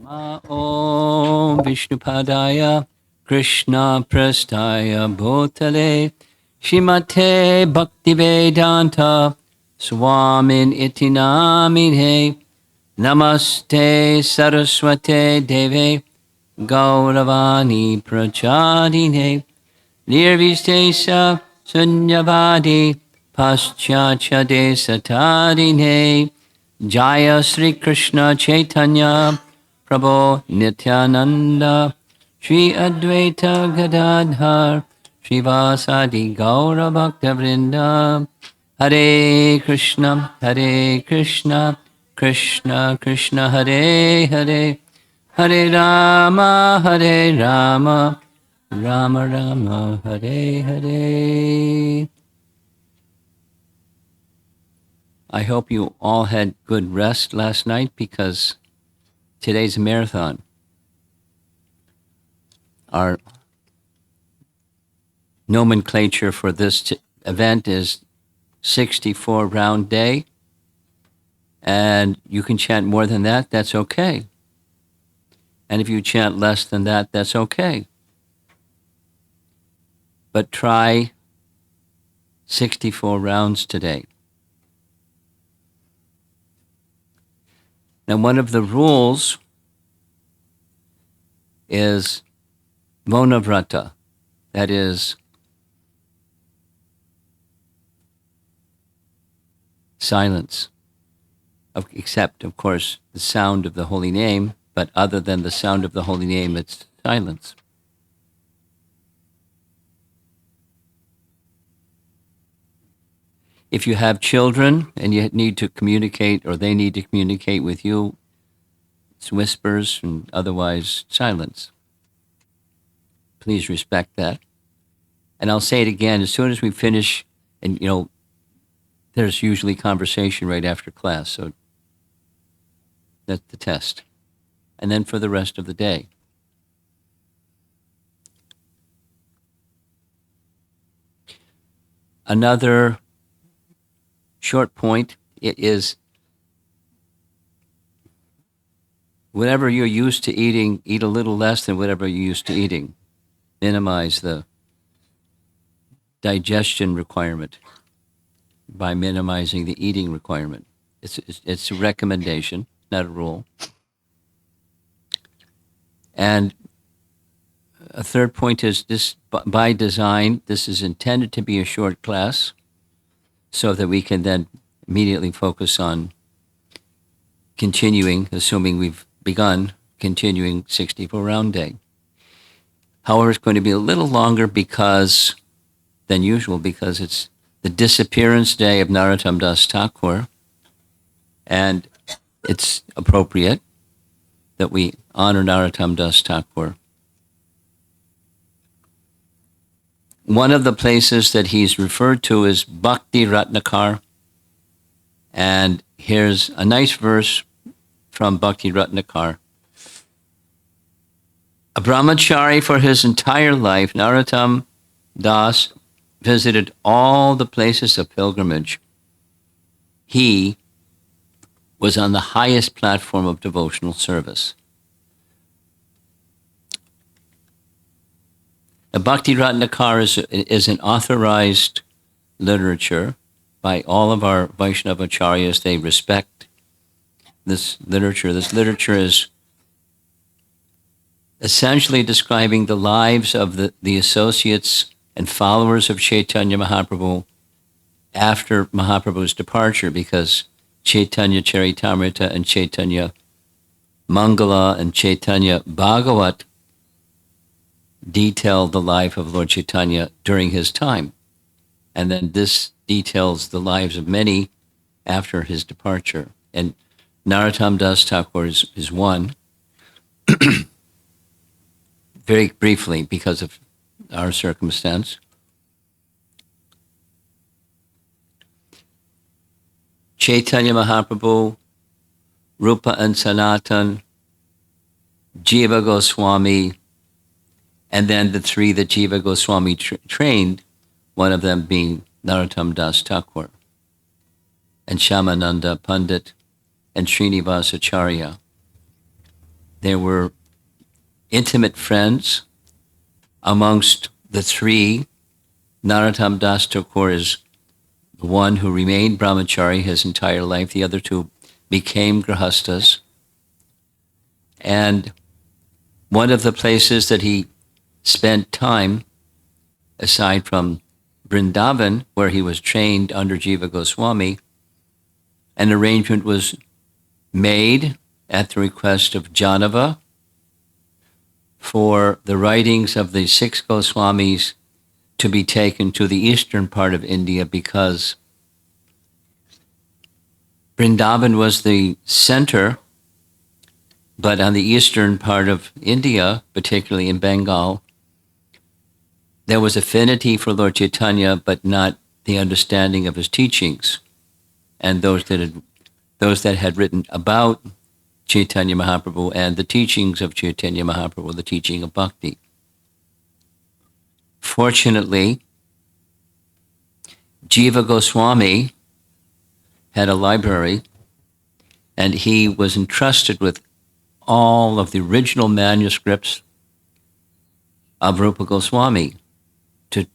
Om Vishnupadaya Krishna Prastaya Bhutale Shimate Bhaktivedanta Swamin iti namine Namaste Saraswate Deve Gauravani Prachadine Nirvistesa Sunyavadi Paschatya Desatadine Jaya Sri Krishna Chaitanya Prabhu Nityananda Shri Advaita Gadadhar Srivasadi Gaura Bhakta Vrinda Hare Krishna Krishna Krishna Hare Hare Hare Rama Rama Rama Hare Hare. I hope you all had good rest last night because today's a marathon. Our nomenclature for this event is 64 round day, and you can chant more than that, that's okay. And if you chant less than that, that's okay. But try 64 rounds today. Now, one of the rules is Monavrata, that is silence, except, of course, the sound of the holy name, but other than the sound of the holy name, it's silence. If you have children and you need to communicate or they need to communicate with you, it's whispers and otherwise silence. Please respect that. And I'll say it again, as soon as we finish, and there's usually conversation right after class, so that's the test. And then for the rest of the day. Another short point is whatever you're used to eating, eat a little less than whatever you're used to eating. Minimize the digestion requirement by minimizing the eating requirement. It's a recommendation, not a rule. And a third point is this, by design, this is intended to be a short class so that we can then immediately focus on continuing, assuming we've begun, continuing 64 round day. However, it's going to be a little longer than usual because it's the disappearance day of Narottama Das Thakur, and it's appropriate that we honor Narottama Das Thakur. One of the places that he's referred to is Bhakti Ratnakar, and here's a nice verse from Bhakti Ratnakar. A brahmachari for his entire life, Narottama Das visited all the places of pilgrimage. He was on the highest platform of devotional service. The Bhakti Ratnakar is an authorized literature by all of our Vaishnava acharyas. They respect this literature. This literature is essentially describing the lives of the associates and followers of Chaitanya Mahaprabhu after Mahaprabhu's departure, because Chaitanya Charitamrita and Chaitanya Mangala and Chaitanya Bhagavat detail the life of Lord Chaitanya during his time. And then this details the lives of many after his departure. And Narottama Das Thakur is one. Very briefly, because of our circumstance. Chaitanya Mahaprabhu, Rupa and Sanatan, Jiva Goswami, and then the three that Jiva Goswami trained, one of them being Narottama Das Thakur, and Shyamananda Pandit, and Srinivasacharya. There were intimate friends. Amongst the three, Narottama Das Thakur is the one who remained brahmachari his entire life. The other two became grahastas. And one of the places that he spent time, aside from Vrindavan, where he was trained under Jiva Goswami, an arrangement was made at the request of Janava for the writings of the 6 Goswamis to be taken to the eastern part of India, because Vrindavan was the center, but on the eastern part of India, particularly in Bengal, there was affinity for Lord Chaitanya, but not the understanding of his teachings. And those that had written about Chaitanya Mahaprabhu and the teachings of Chaitanya Mahaprabhu, the teaching of bhakti. Fortunately, Jiva Goswami had a library, and he was entrusted with all of the original manuscripts of Rupa Goswami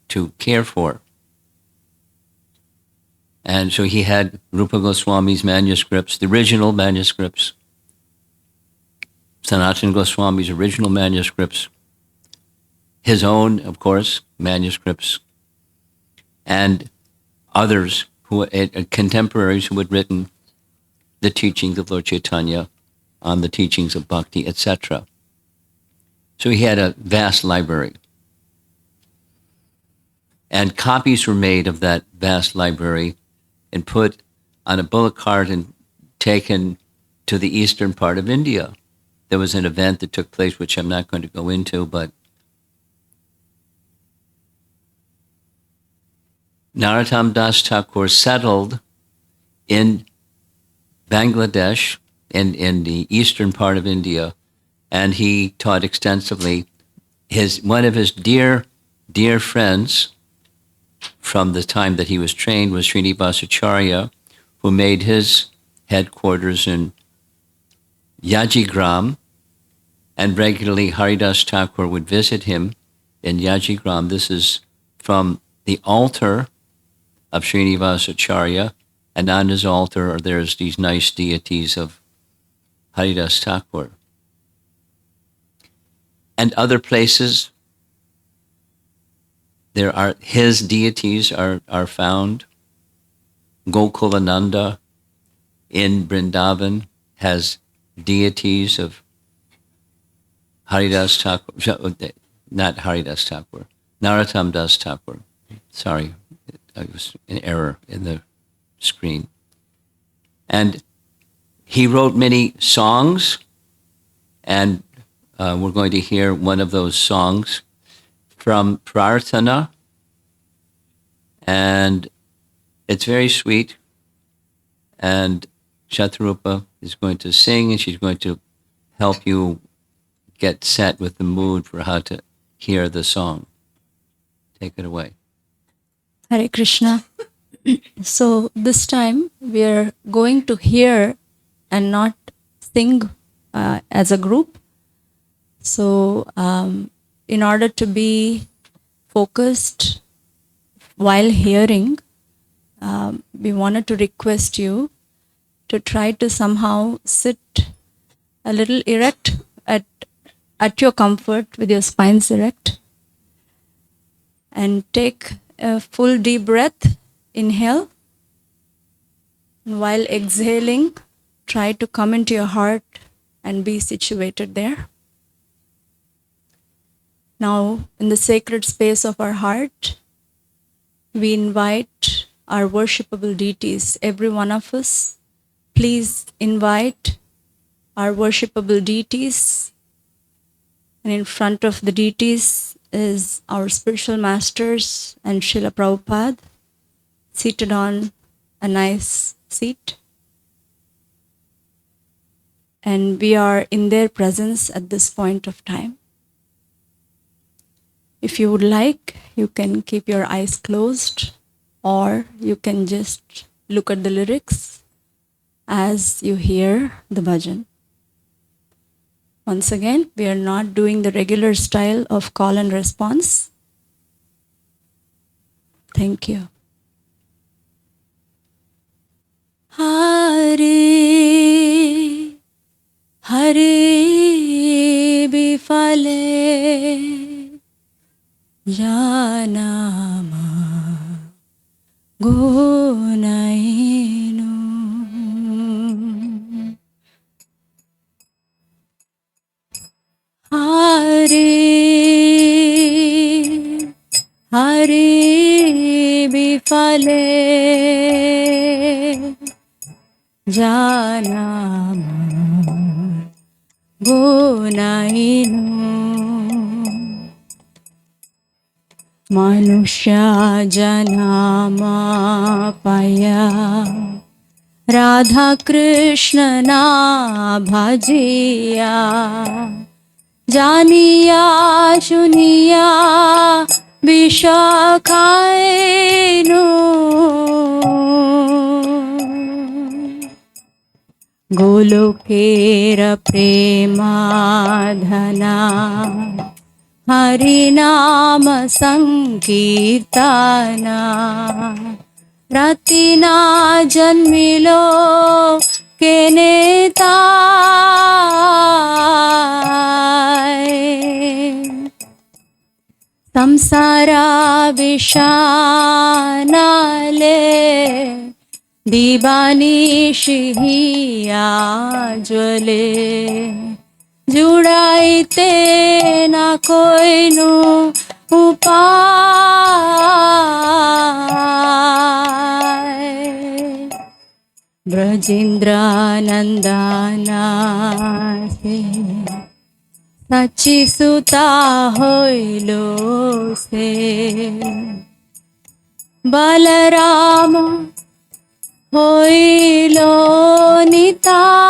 to care for. And so he had Rupa Goswami's manuscripts, the original manuscripts, Sanatana Goswami's original manuscripts, his own, of course, manuscripts, and others contemporaries who had written the teachings of Lord Chaitanya on the teachings of bhakti, etc. So he had a vast library. And copies were made of that vast library and put on a bullock cart and taken to the eastern part of India. There was an event that took place, which I'm not going to go into, but Narottama Das Thakur settled in Bangladesh, in the eastern part of India, and he taught extensively. One of his dear friends from the time that he was trained was Srinivasacharya, who made his headquarters in Yajigram, and regularly Haridas Thakur would visit him in Yajigram. This is from the altar of Srinivasacharya, and on his altar there's these nice deities of Haridas Thakur. And other places, there are his deities are found. Gokulananda in Vrindavan has deities of Haridas Thakur, not Haridas Thakur, Narottama Das Thakur. Sorry, it was an error in the screen. And he wrote many songs, and we're going to hear one of those songs from Prarthana, and it's very sweet. And Shatarupa is going to sing, and she's going to help you get set with the mood for how to hear the song. Take it away. Hare Krishna. So this time we are going to hear and not sing as a group. So in order to be focused while hearing, we wanted to request you to try to somehow sit a little erect at your comfort, with your spines erect, and take a full deep breath. Inhale, and while exhaling, try to come into your heart and be situated there. Now, in the sacred space of our heart, we invite our worshipable deities. Every one of us, please invite our worshipable deities. And in front of the deities is our spiritual masters and Srila Prabhupada, seated on a nice seat. And we are in their presence at this point of time. If you would like, you can keep your eyes closed, or you can just look at the lyrics as you hear the bhajan. Once again, we are not doing the regular style of call and response. Thank you. Hare, Hare Bifale Janama Gunainu Hare, Hare Bifale Janama Gunainu Manusya Janama Paya Radha Krishna na bhajiya Janiya shuniya Visha khainu Golokera premadhana Harinama sankirtana Ratina janmilo kene tai Samsara vishanale Dibani hiya jwale Judaite na koinu upay Brajendra nandana se Sachi suta hoilo se Balarama hoilo nitai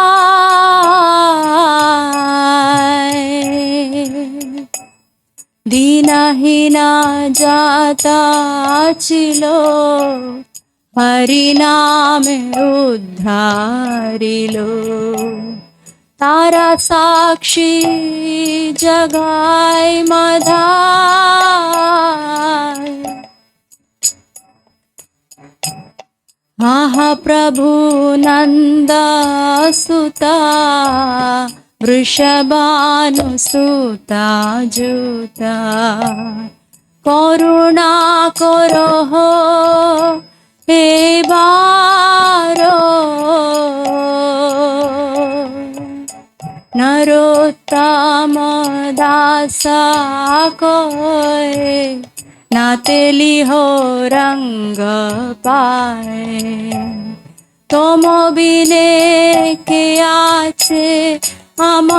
Dinahina jata chilo Hariname uddharilo Tara sakshi jagai madhai Mahaprabhu Nanda Suta Vrishabhanu Suta Juta Karuna Koroho Ebaro Narottama Dasa Koe Nateli ho rang pae Tomo bine ke ache amara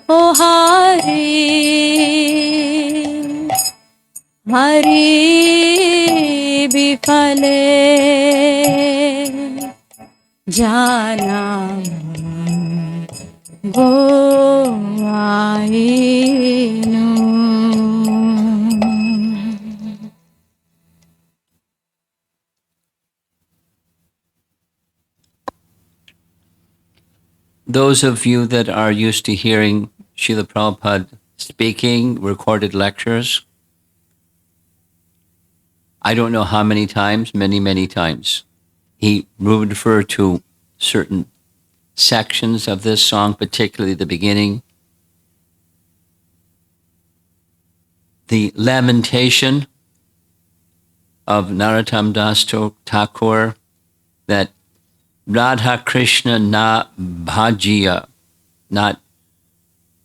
O Hari Hari bifale Jana Goainu. Those of you that are used to hearing Srila Prabhupada speaking, recorded lectures, I don't know how many times, many, many times, he would refer to certain sections of this song, particularly the beginning. The lamentation of Narottama Das Thakur that Radha Krishna na bhajiya, not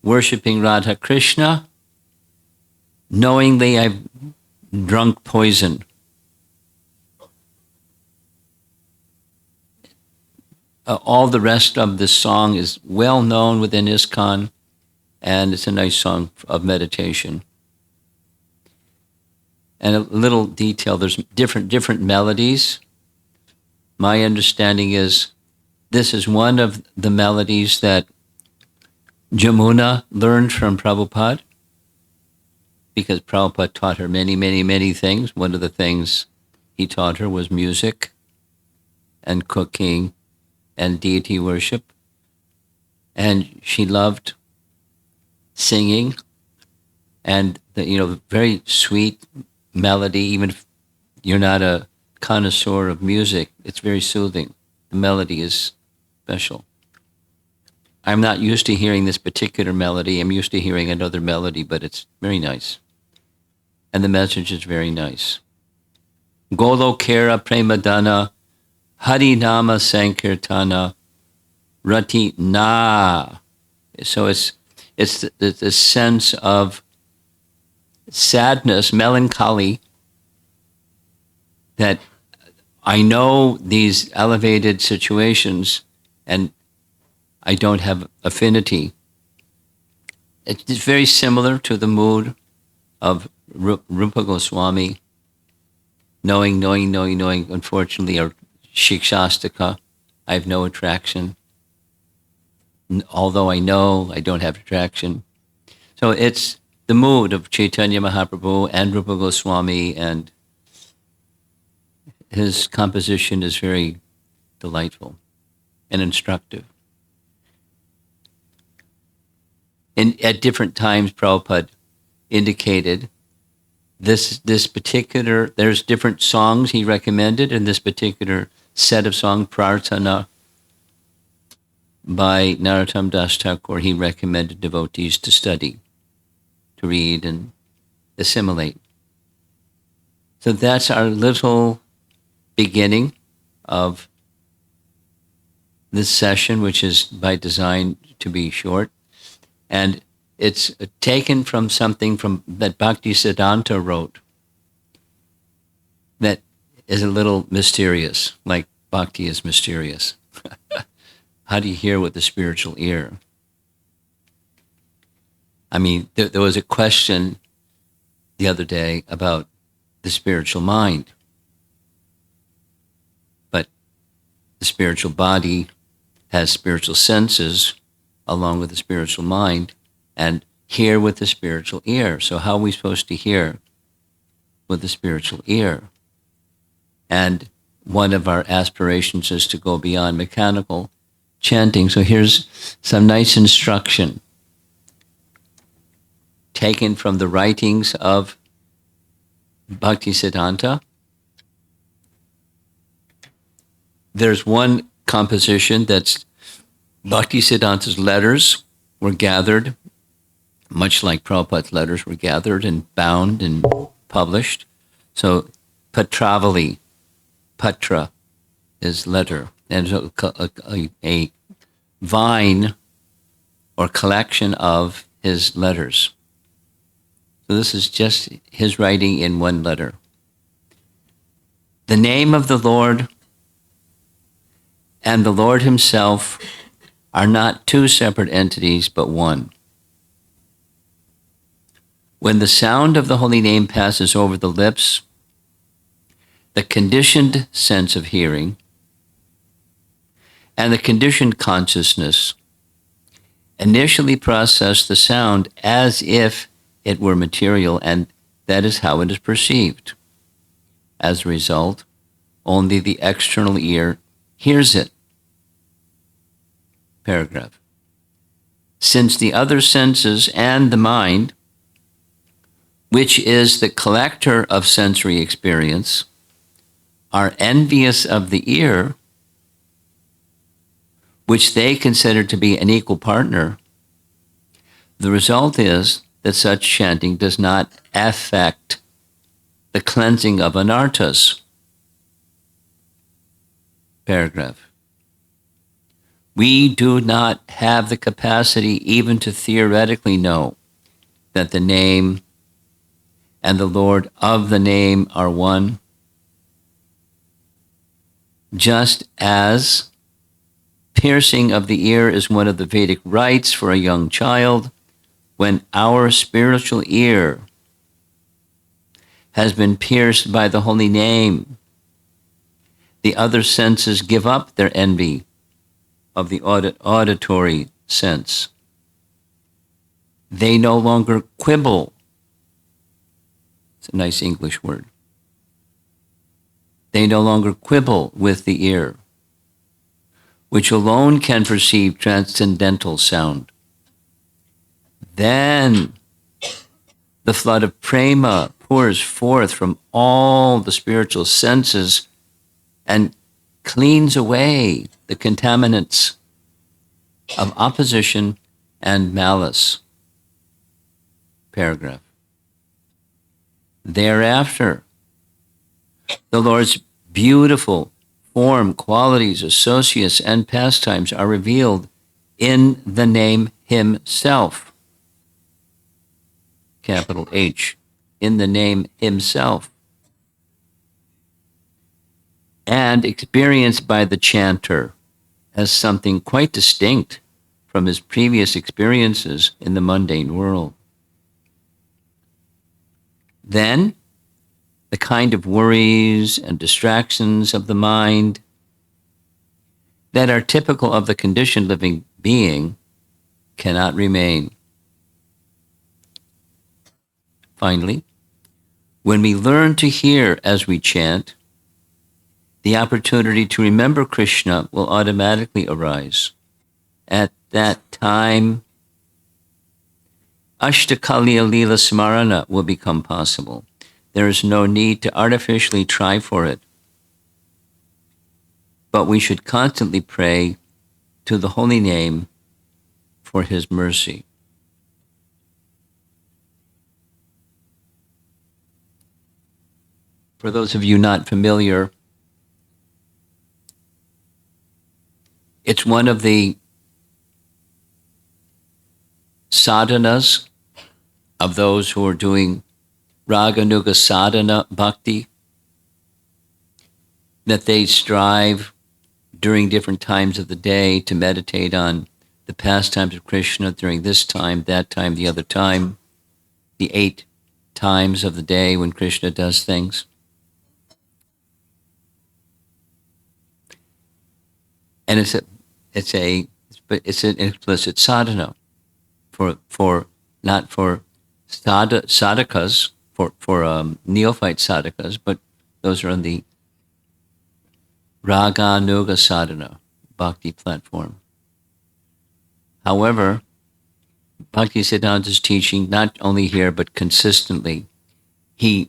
worshipping Radha Krishna, knowingly I've drunk poison. All the rest of the song is well known within ISKCON, and it's a nice song of meditation. And a little detail, there's different melodies. My understanding is this is one of the melodies that Jamuna learned from Prabhupada, because Prabhupada taught her many, many, many things. One of the things he taught her was music and cooking and deity worship. And she loved singing and the very sweet melody. Even if you're not a connoisseur of music, it's very soothing. The melody is special. I'm not used to hearing this particular melody. I'm used to hearing another melody, but it's very nice. And the message is very nice. Golokera Premadana Hari Nama Sankirtana Rati Na. So it's the sense of sadness, melancholy, that I know these elevated situations and I don't have affinity. It's very similar to the mood of Rupa Goswami, knowing. Unfortunately, or Shikshastika, I have no attraction. Although I know I don't have attraction. So it's the mood of Chaitanya Mahaprabhu and Rupa Goswami, and his composition is very delightful and instructive. And at different times, Prabhupada indicated this particular, there's different songs he recommended in this particular set of songs, Prarthana by Narottama Das Thakur, he recommended devotees to study, to read and assimilate. So that's our little beginning of this session, which is by design to be short. And it's taken from something that Bhakti Siddhanta wrote that is a little mysterious, like Bhakti is mysterious. How do you hear with the spiritual ear? I mean, there was a question the other day about the spiritual mind. But the spiritual body has spiritual senses along with the spiritual mind, and hear with the spiritual ear. So how are we supposed to hear with the spiritual ear? And one of our aspirations is to go beyond mechanical chanting. So here's some nice instruction taken from the writings of Bhakti Siddhanta. There's one composition that's Bhakti Siddhanta's letters were gathered, much like Prabhupada's letters were gathered and bound and published. So Patravali, Patra is letter, and so a vine or collection of his letters. So this is just his writing in one letter. The name of the Lord and the Lord himself are not two separate entities, but one. When the sound of the holy name passes over the lips, the conditioned sense of hearing and the conditioned consciousness initially process the sound as if it were material, and that is how it is perceived. As a result, only the external ear hears it. Paragraph. Since the other senses and the mind, which is the collector of sensory experience, are envious of the ear, which they consider to be an equal partner, the result is that such chanting does not affect the cleansing of anarthas. Paragraph. We do not have the capacity even to theoretically know that the name and the Lord of the name are one, just as piercing of the ear is one of the Vedic rites for a young child. When our spiritual ear has been pierced by the holy name, the other senses give up their envy of the auditory sense. They no longer quibble. It's a nice English word. They no longer quibble with the ear. which alone can perceive transcendental sound. Then the flood of prema pours forth from all the spiritual senses and cleans away the contaminants of opposition and malice. Paragraph. Thereafter, the Lord's beautiful form, qualities, associates, and pastimes are revealed in the name Himself. Capital H. In the name Himself. And experienced by the chanter as something quite distinct from his previous experiences in the mundane world. Then, the kind of worries and distractions of the mind that are typical of the conditioned living being cannot remain. Finally, when we learn to hear as we chant, the opportunity to remember Krishna will automatically arise. At that time, Ashtakaliya Leela Smarana will become possible. There is no need to artificially try for it. But we should constantly pray to the holy name for His mercy. For those of you not familiar, it's one of the sadhanas of those who are doing Raganuga sadhana bhakti, that they strive during different times of the day to meditate on the pastimes of Krishna during this time, that time, the other time, the 8 times of the day when Krishna does things. And it's an explicit sadhana for not for sadhakas, for neophyte sadhakas, but those are on the Raga Nuga Sadhana Bhakti platform. However, Bhakti Siddhanta's teaching, not only here, but consistently, you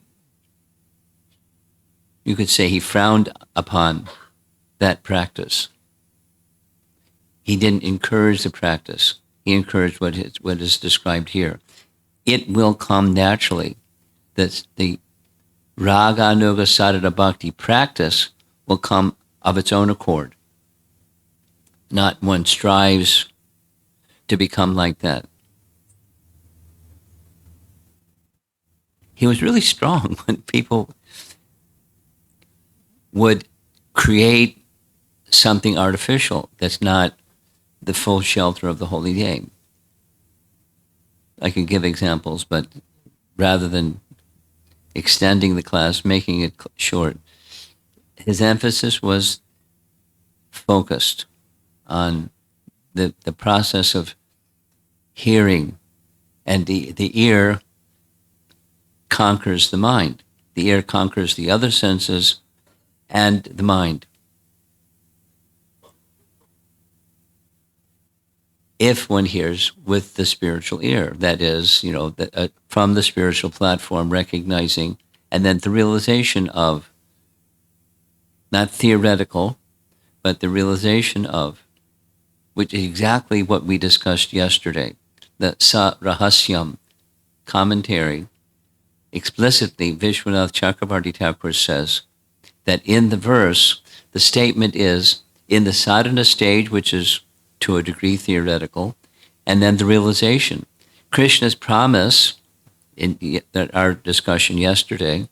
could say he frowned upon that practice. He didn't encourage the practice. He encouraged what is described here. It will come naturally. That the Raga Nuga Sadhana Bhakti practice will come of its own accord. Not one strives to become like that. He was really strong when people would create something artificial that's not the full shelter of the holy name. I could give examples, but rather than extending the class, making it short, his emphasis was focused on the process of hearing, and the ear conquers the mind. The ear conquers the other senses and the mind. If one hears with the spiritual ear, that is, from the spiritual platform, recognizing, and then the realization of, not theoretical, but the realization of, which is exactly what we discussed yesterday, the Sa Rahasyam commentary. Explicitly, Vishwanath Chakravarti Thakur says that in the verse, the statement is in the sadhana stage, which is to a degree theoretical, and then the realization. Krishna's promise in our discussion yesterday,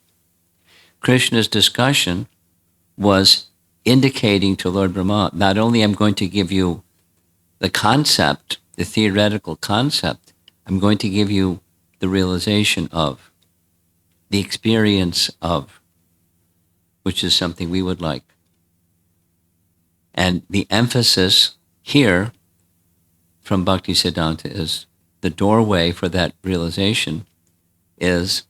Krishna's discussion was indicating to Lord Brahma, not only I'm going to give you the concept, the theoretical concept, I'm going to give you the realization of, the experience of, which is something we would like. And the emphasis here from Bhakti Siddhanta is the doorway for that realization is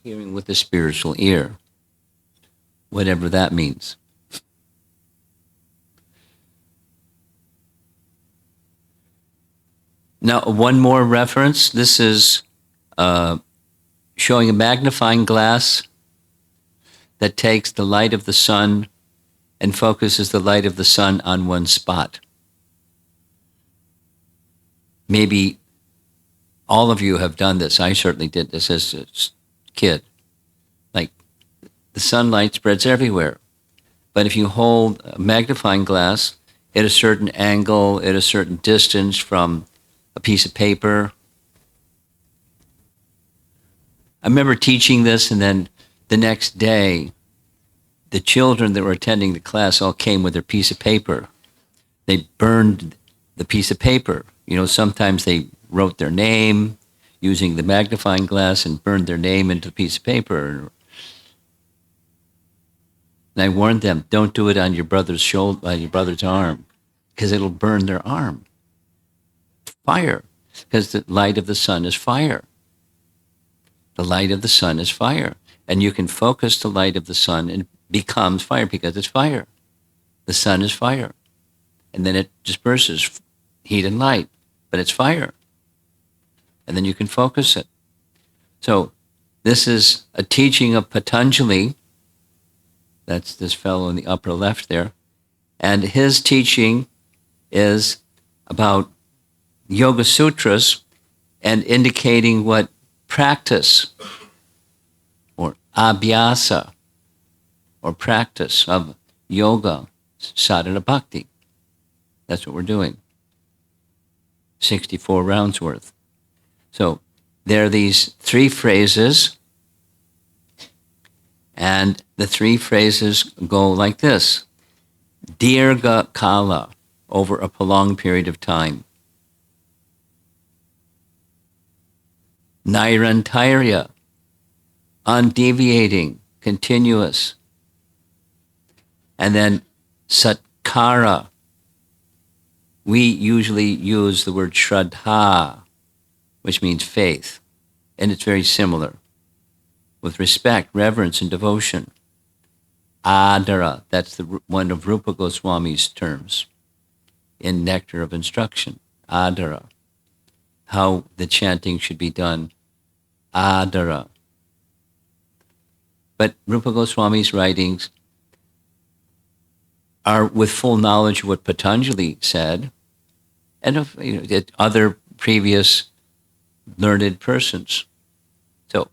hearing with the spiritual ear, whatever that means. Now, one more reference. This is showing a magnifying glass that takes the light of the sun and focuses the light of the sun on one spot. Maybe all of you have done this. I certainly did this as a kid. Like, the sunlight spreads everywhere. But if you hold a magnifying glass at a certain angle, at a certain distance from a piece of paper. I remember teaching this, and then the next day, the children that were attending the class all came with their piece of paper. They burned the piece of paper. You know, sometimes they wrote their name using the magnifying glass and burned their name into the piece of paper. And I warned them, don't do it on your brother's shoulder, on your brother's arm, because it'll burn their arm. Fire, because the light of the sun is fire. The light of the sun is fire. And you can focus the light of the sun and it becomes fire because it's fire. The sun is fire. And then it disperses heat and light, but it's fire. And then you can focus it. So this is a teaching of Patanjali. That's this fellow in the upper left there. And his teaching is about Yoga Sutras and indicating what practice or abhyasa or practice of yoga, sadhana bhakti. That's what we're doing. 64 rounds worth. So there are these three phrases, and the three phrases go like this. Dirgha kala, over a prolonged period of time. Nairantarya, undeviating, continuous. And then satkara. We usually use the word shraddha, which means faith. And it's very similar. With respect, reverence, and devotion. Adara, that's one of Rupa Goswami's terms in Nectar of Instruction. Adara. How the chanting should be done. Adara. But Rupa Goswami's writings are with full knowledge of what Patanjali said and of other previous learned persons. So,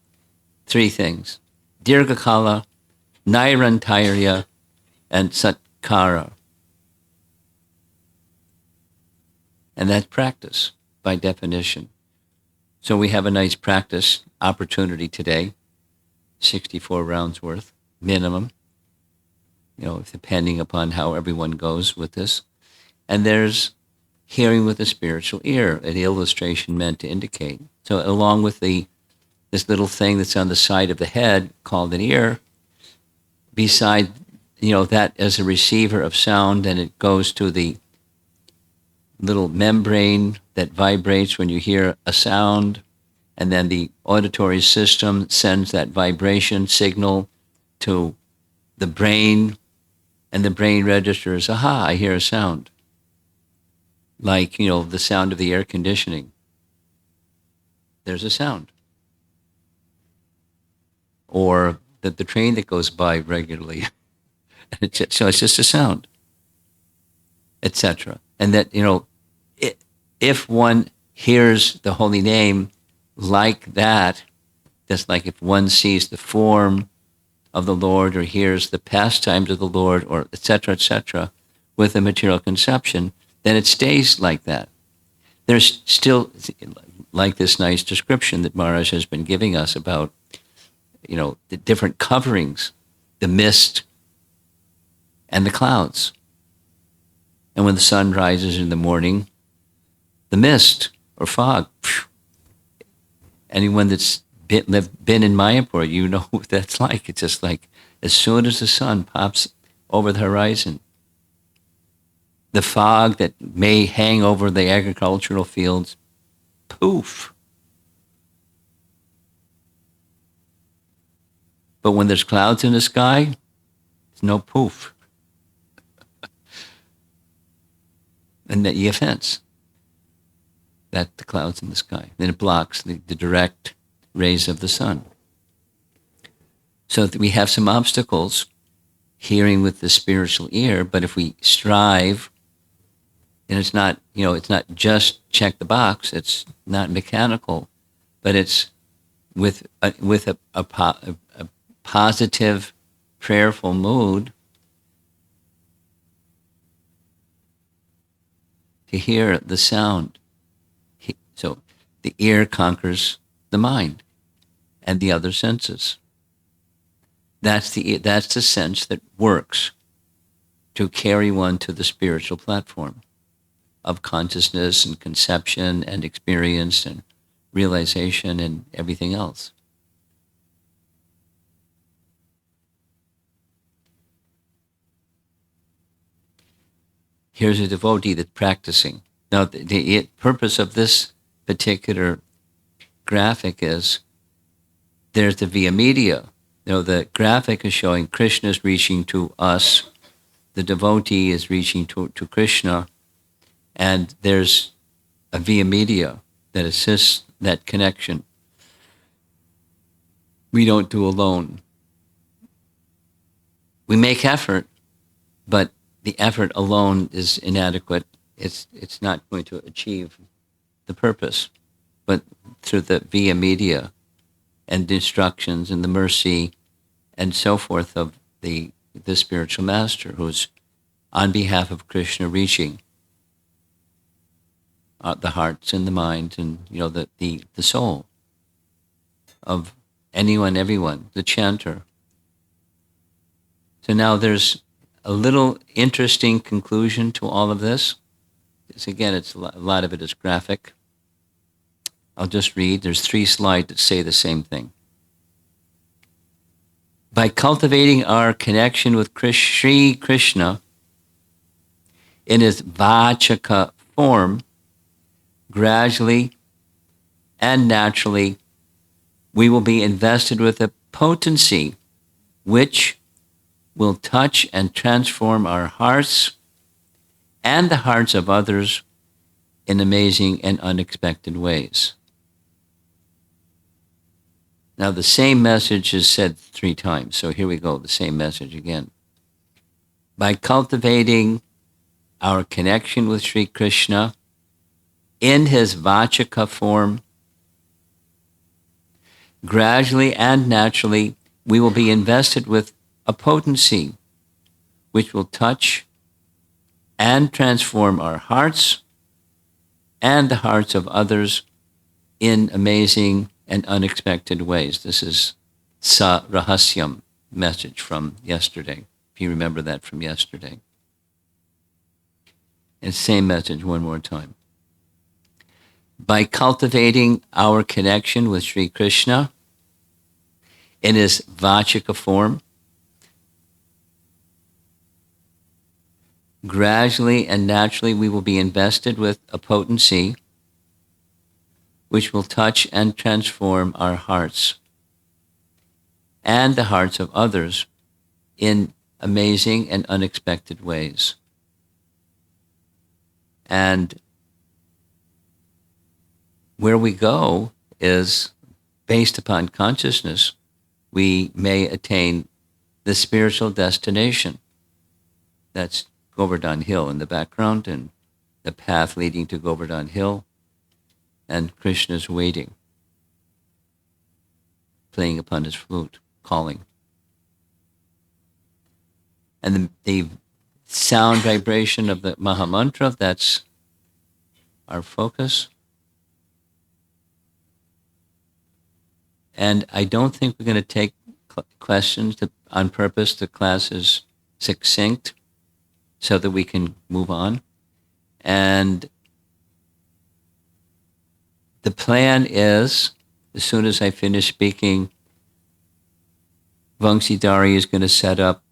three things. Dirghakala, Nairantarya, and Satkara. And that's practice by definition. So we have a nice practice opportunity today, 64 rounds worth, minimum, depending upon how everyone goes with this. And there's hearing with the spiritual ear, an illustration meant to indicate. So along with this little thing that's on the side of the head called an ear, beside, that as a receiver of sound, and it goes to the little membrane that vibrates when you hear a sound, and then the auditory system sends that vibration signal to the brain, and the brain registers, aha, I hear a sound. Like, the sound of the air conditioning. There's a sound. Or the train that goes by regularly. So it's just a sound, etc. And that, if one hears the holy name like that, just like if one sees the form of the Lord or hears the pastimes of the Lord or etc., with a material conception, then it stays like that. There's still, like this nice description that Maharaj has been giving us about, the different coverings, the mist and the clouds. And when the sun rises in the morning, the mist or fog. Anyone that's been in Mayapur, you know what that's like. It's just like as soon as the sun pops over the horizon, the fog that may hang over the agricultural fields, poof. But when there's clouds in the sky, there's no poof. And that the offense. That's the clouds in the sky. Then it blocks the direct rays of the sun. So we have some obstacles hearing with the spiritual ear, but if we strive, and it's not, it's not just check the box, it's not mechanical, but it's with a positive, prayerful mood to hear the sound. So the ear conquers the mind and the other senses. That's the sense that works to carry one to the spiritual platform of consciousness and conception and experience and realization and everything else. Here's a devotee that's practicing. Now, the purpose of this particular graphic is there's the via media. The graphic is showing Krishna is reaching to us, the devotee is reaching to Krishna, and there's a via media that assists that connection. We don't do alone. We make effort, but the effort alone is inadequate. It's not going to achieve the purpose. But through the via media and the instructions and the mercy and so forth of the spiritual master who's on behalf of Krishna reaching the hearts and the mind and the soul of anyone, everyone, the chanter. So now there's a little interesting conclusion to all of this. Because again, a lot of it is graphic. I'll just read. There's 3 slides that say the same thing. By cultivating our connection with Sri Krishna in his vachaka form, gradually and naturally, we will be invested with a potency which will touch and transform our hearts and the hearts of others in amazing and unexpected ways. Now, the same message is said 3 times. So here we go, the same message again. By cultivating our connection with Sri Krishna in his vachaka form, gradually and naturally, we will be invested with a potency which will touch and transform our hearts and the hearts of others in amazing and unexpected ways. This is Sa Rahasyam message from yesterday, if you remember that from yesterday. And same message one more time. By cultivating our connection with Sri Krishna in his vachika form, gradually and naturally we will be invested with a potency which will touch and transform our hearts and the hearts of others in amazing and unexpected ways. And where we go is based upon consciousness. We may attain the spiritual destination. That's Govardhan Hill in the background and the path leading to Govardhan Hill. And Krishna's waiting, playing upon his flute, calling. And the sound vibration of the Mahamantra, that's our focus. And I don't think we're going to take questions on purpose. The class is succinct so that we can move on. And the plan is, as soon as I finish speaking, Vangsidhari is going to set up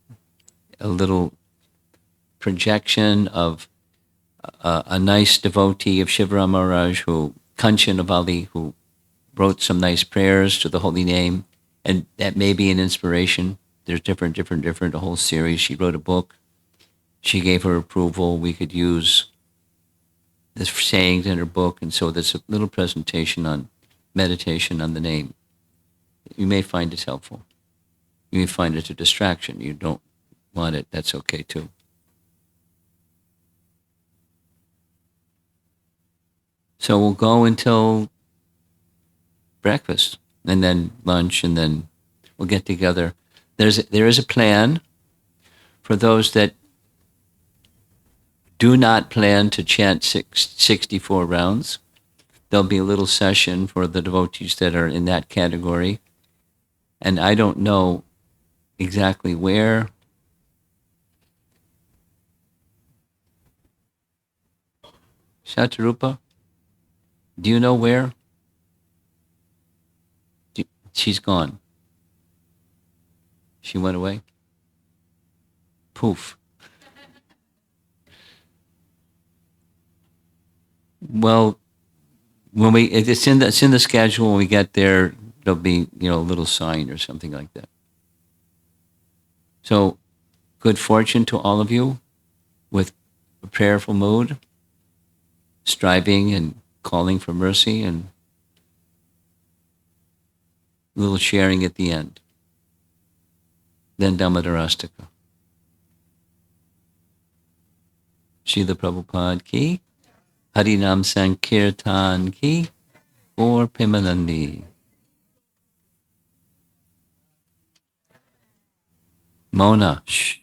a little projection of a nice devotee of Shivaram Maharaj, Kanchanavali, who wrote some nice prayers to the holy name, and that may be an inspiration. There's different, a whole series. She wrote a book. She gave her approval. We could use the sayings in her book, and so there's a little presentation on meditation on the name. You may find it helpful. You may find it a distraction. You don't want it, that's okay too. So we'll go until breakfast, and then lunch, and then we'll get together. There is a plan for those that do not plan to chant 64 rounds. There'll be a little session for the devotees that are in that category. And I don't know exactly where. Shatarupa, do you know where? She's gone. She went away. Poof. Well, when it's in the schedule. When we get there, there'll be a little sign or something like that. So, good fortune to all of you, with a prayerful mood, striving and calling for mercy, and a little sharing at the end. Then Dhammadarastaka. Srila Prabhupada ki, Harinam Sankirtan ki, or Pimanandi. Mona, shh.